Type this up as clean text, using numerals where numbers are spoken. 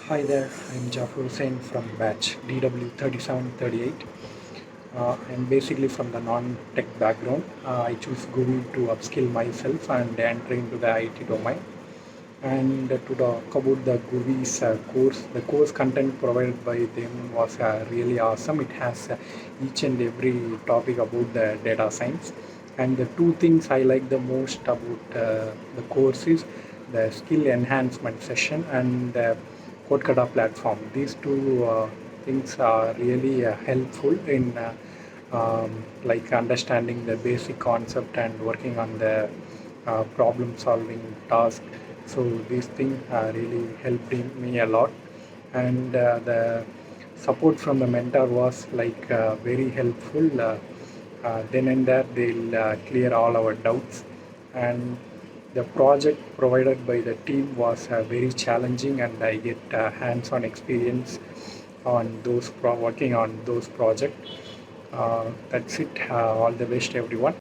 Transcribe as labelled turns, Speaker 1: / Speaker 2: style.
Speaker 1: Hi there, I'm Jaffar Hussain from batch DW3738. I'm basically from the non-tech background. I choose GUVI to upskill myself and enter into the IT domain. And to talk about the GUVI's course, the course content provided by them was really awesome. It has each and every topic about the data science. And the two things I like the most about the course is the skill enhancement session and the Codekada platform. These two things are really helpful in like understanding the basic concept and working on the problem solving task. So these things really helped me a lot, and the support from the mentor was like very helpful. Then and there they'll clear all our doubts, and the project provided by the team was very challenging, and I get hands-on experience on those working on those projects. That's it. All the best, everyone.